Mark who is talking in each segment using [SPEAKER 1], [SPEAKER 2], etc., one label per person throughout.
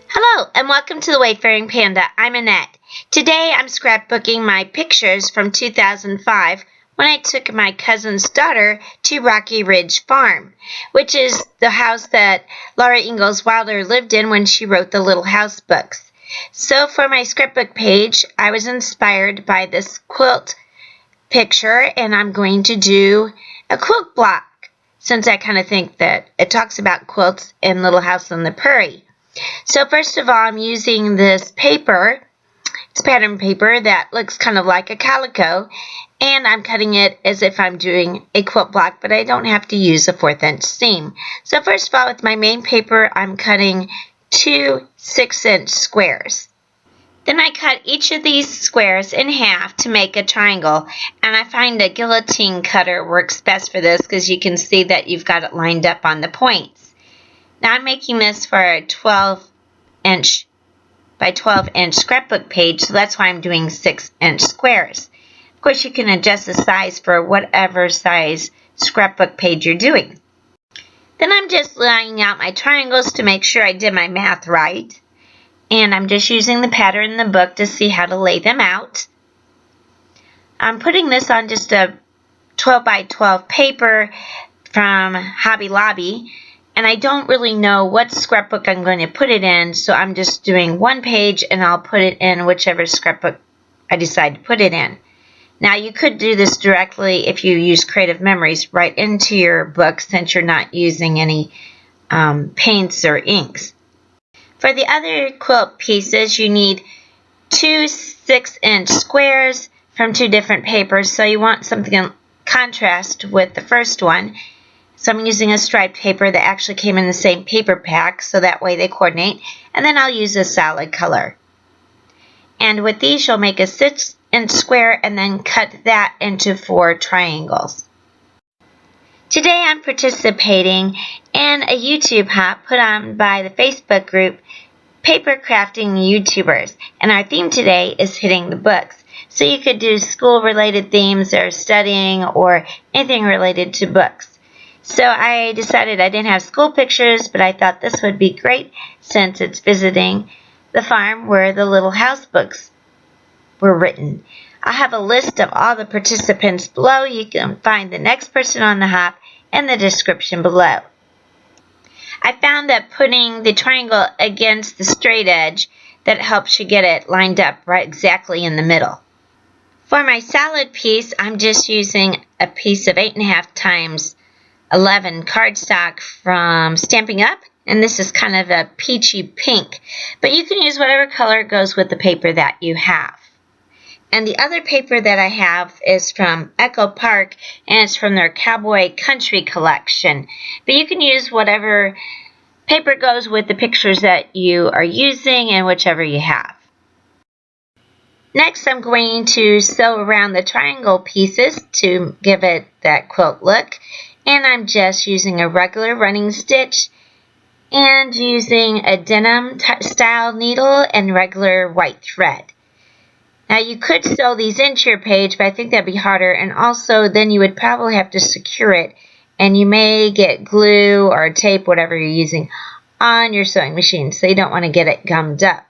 [SPEAKER 1] Hello and welcome to the Wayfaring Panda. I'm Annette. Today I'm scrapbooking my pictures from 2005 when I took my cousin's daughter to Rocky Ridge Farm, which is the house that Laura Ingalls Wilder lived in when she wrote the Little House books. So for my scrapbook page, I was inspired by this quilt picture, and I'm going to do a quilt block since I kind of think that it talks about quilts in Little House on the Prairie. So first of all, I'm using this paper. It's pattern paper that looks kind of like a calico, and I'm cutting it as if I'm doing a quilt block, but I don't have to use a 1/4 inch seam. So first of all, with my main paper, I'm cutting 2 6-inch squares. Then I cut each of these squares in half to make a triangle, and I find a guillotine cutter works best for this because you can see that you've got it lined up on the points. Now I'm making this for a 12-inch by 12-inch scrapbook page, so that's why I'm doing 6-inch squares. Of course, you can adjust the size for whatever size scrapbook page you're doing. Then I'm just laying out my triangles to make sure I did my math right. And I'm just using the pattern in the book to see how to lay them out. I'm putting this on just a 12 by 12 paper from Hobby Lobby. And I don't really know what scrapbook I'm going to put it in, so I'm just doing one page and I'll put it in whichever scrapbook I decide to put it in. Now you could do this directly if you use Creative Memories right into your book since you're not using any paints or inks. For the other quilt pieces, you need 2 6-inch squares from 2 different papers, so you want something in contrast with the first one. So I'm using a striped paper that actually came in the same paper pack, so that way they coordinate. And then I'll use a solid color. And with these, you'll make a 6-inch square and then cut that into 4 triangles. Today I'm participating in a YouTube hop put on by the Facebook group Paper Crafting YouTubers. And our theme today is hitting the books. So you could do school-related themes or studying or anything related to books. So I decided I didn't have school pictures, but I thought this would be great since it's visiting the farm where the Little House books were written. I have a list of all the participants below. You can find the next person on the hop in the description below. I found that putting the triangle against the straight edge, that helps you get it lined up right exactly in the middle. For my solid piece, I'm just using a piece of 8.5 times 11 cardstock from Stampin Up, and this is kind of a peachy pink, but you can use whatever color goes with the paper that you have. And the other paper that I have is from Echo Park, and it's from their Cowboy Country Collection, but you can use whatever paper goes with the pictures that you are using and whichever you have. Next, I'm going to sew around the triangle pieces to give it that quilt look. And I'm just using a regular running stitch and using a denim style needle and regular white thread. Now you could sew these into your page, but I think that'd be harder, and also then you would probably have to secure it, and you may get glue or tape, whatever you're using, on your sewing machine, so you don't want to get it gummed up.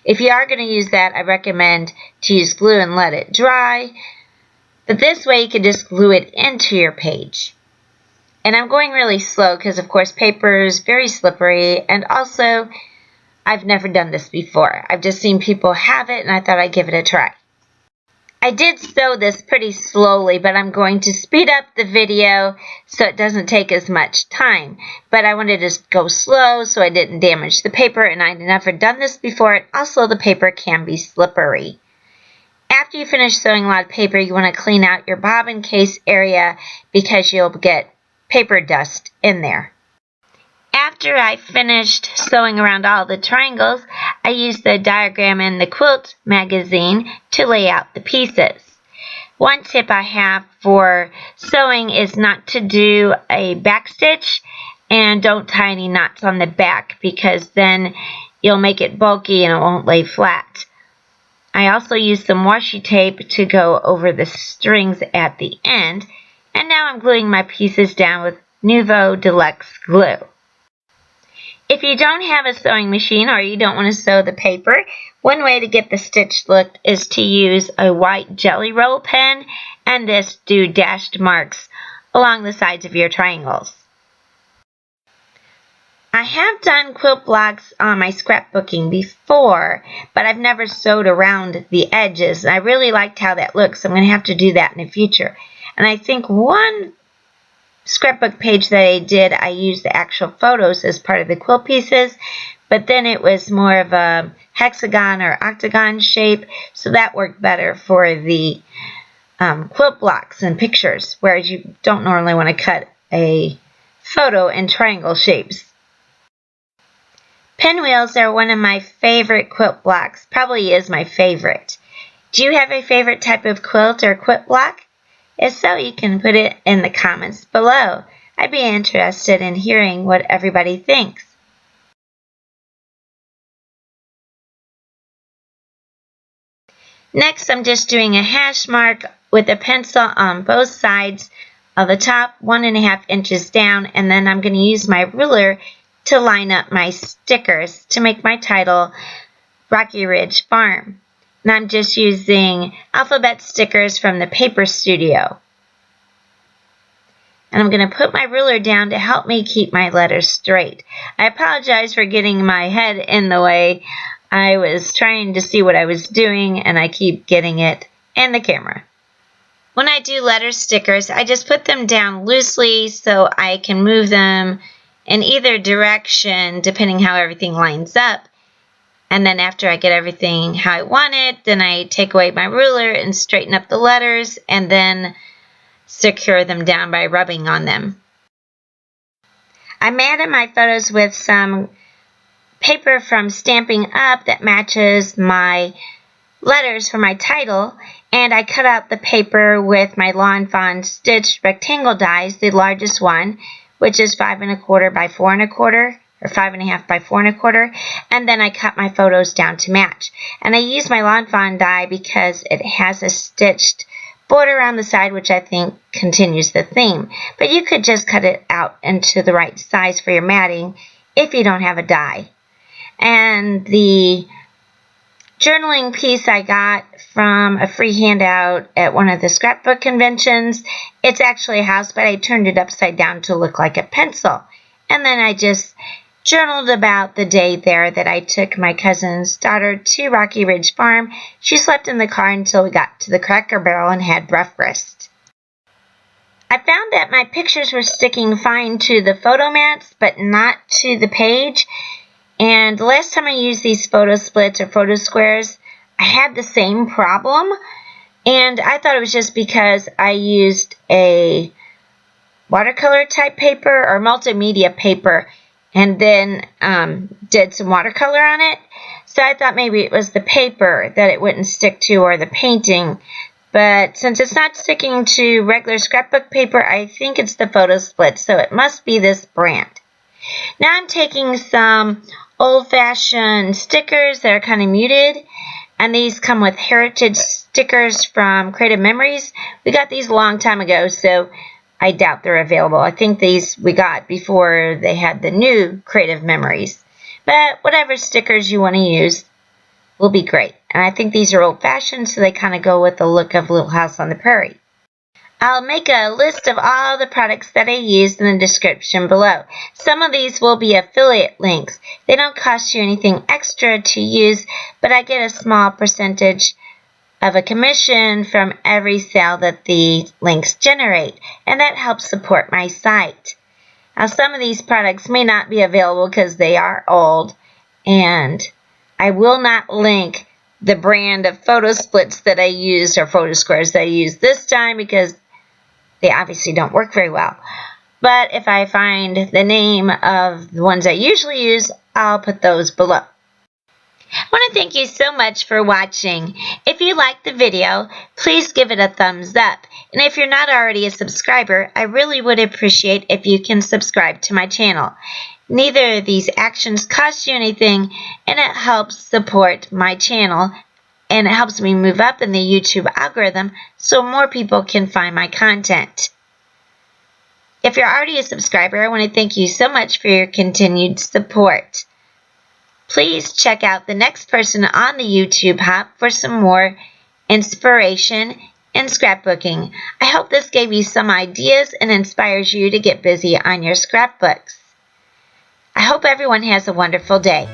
[SPEAKER 1] If you are going to use that, I recommend to use glue and let it dry, but this way you can just glue it into your page. And I'm going really slow because, of course, paper is very slippery, and also I've never done this before. I've just seen people have it, and I thought I'd give it a try. I did sew this pretty slowly, but I'm going to speed up the video so it doesn't take as much time. But I wanted to go slow so I didn't damage the paper, and I'd never done this before, and also the paper can be slippery. After you finish sewing a lot of paper, you want to clean out your bobbin case area because you'll get paper dust in there. After I finished sewing around all the triangles, I used the diagram in the Quilt magazine to lay out the pieces. One tip I have for sewing is not to do a back stitch, and don't tie any knots on the back because then you'll make it bulky and it won't lay flat. I also used some washi tape to go over the strings at the end, and now I'm gluing my pieces down with Nuvo Deluxe glue. If you don't have a sewing machine or you don't want to sew the paper, one way to get the stitch look is to use a white jelly roll pen and this do dashed marks along the sides of your triangles. I have done quilt blocks on my scrapbooking before, but I've never sewed around the edges. I really liked how that looks, so I'm going to have to do that in the future. And I think one scrapbook page that I did, I used the actual photos as part of the quilt pieces, but then it was more of a hexagon or octagon shape, so that worked better for the quilt blocks and pictures, whereas you don't normally want to cut a photo in triangle shapes. Pinwheels are one of my favorite quilt blocks, probably is my favorite. Do you have a favorite type of quilt or quilt block? If so, you can put it in the comments below. I'd be interested in hearing what everybody thinks. Next, I'm just doing a hash mark with a pencil on both sides of the top, 1.5 inches down, and then I'm going to use my ruler to line up my stickers to make my title Rocky Ridge Farm. And I'm just using alphabet stickers from the Paper Studio. And I'm going to put my ruler down to help me keep my letters straight. I apologize for getting my head in the way. I was trying to see what I was doing and I keep getting it in the camera. When I do letter stickers, I just put them down loosely so I can move them in either direction depending how everything lines up. And then after I get everything how I want it, then I take away my ruler and straighten up the letters and then secure them down by rubbing on them. I matted my photos with some paper from Stampin Up that matches my letters for my title, and I cut out the paper with my Lawn Fawn stitched rectangle dies, the largest one, which is 5 1/4 by 4 1/4. Or 5 1/2 by 4 1/4, and then I cut my photos down to match. And I use my Lawn Fawn die because it has a stitched border around the side, which I think continues the theme. But you could just cut it out into the right size for your matting if you don't have a die. And the journaling piece I got from a free handout at one of the scrapbook conventions. It's actually a house, but I turned it upside down to look like a pencil. And then I just journaled about the day there that I took my cousin's daughter to Rocky Ridge Farm. She slept in the car until we got to the Cracker Barrel and had breakfast. I found that my pictures were sticking fine to the photo mats, but not to the page. And the last time I used these photo splits or photo squares, I had the same problem. And I thought it was just because I used a watercolor type paper or multimedia paper and then did some watercolor on it. So I thought maybe it was the paper that it wouldn't stick to or the painting. But since it's not sticking to regular scrapbook paper, I think it's the photo split. So it must be this brand. Now I'm taking some old-fashioned stickers that are kind of muted. And these come with heritage stickers from Creative Memories. We got these a long time ago, so I doubt they're available. I think these we got before they had the new Creative Memories. But whatever stickers you want to use will be great. And I think these are old-fashioned, so they kind of go with the look of Little House on the Prairie. I'll make a list of all the products that I used in the description below. Some of these will be affiliate links. They don't cost you anything extra to use, but I get a small percentage of a commission from every sale that the links generate, and that helps support my site. Now, some of these products may not be available because they are old, and I will not link the brand of photo splits that I used or photo squares that I used this time because they obviously don't work very well. But if I find the name of the ones I usually use, I'll put those below. I want to thank you so much for watching. If you liked the video, please give it a thumbs up. And if you're not already a subscriber, I really would appreciate if you can subscribe to my channel. Neither of these actions cost you anything, and it helps support my channel, and it helps me move up in the YouTube algorithm so more people can find my content. If you're already a subscriber, I want to thank you so much for your continued support. Please check out the next person on the YouTube Hub for some more inspiration and scrapbooking. I hope this gave you some ideas and inspires you to get busy on your scrapbooks. I hope everyone has a wonderful day.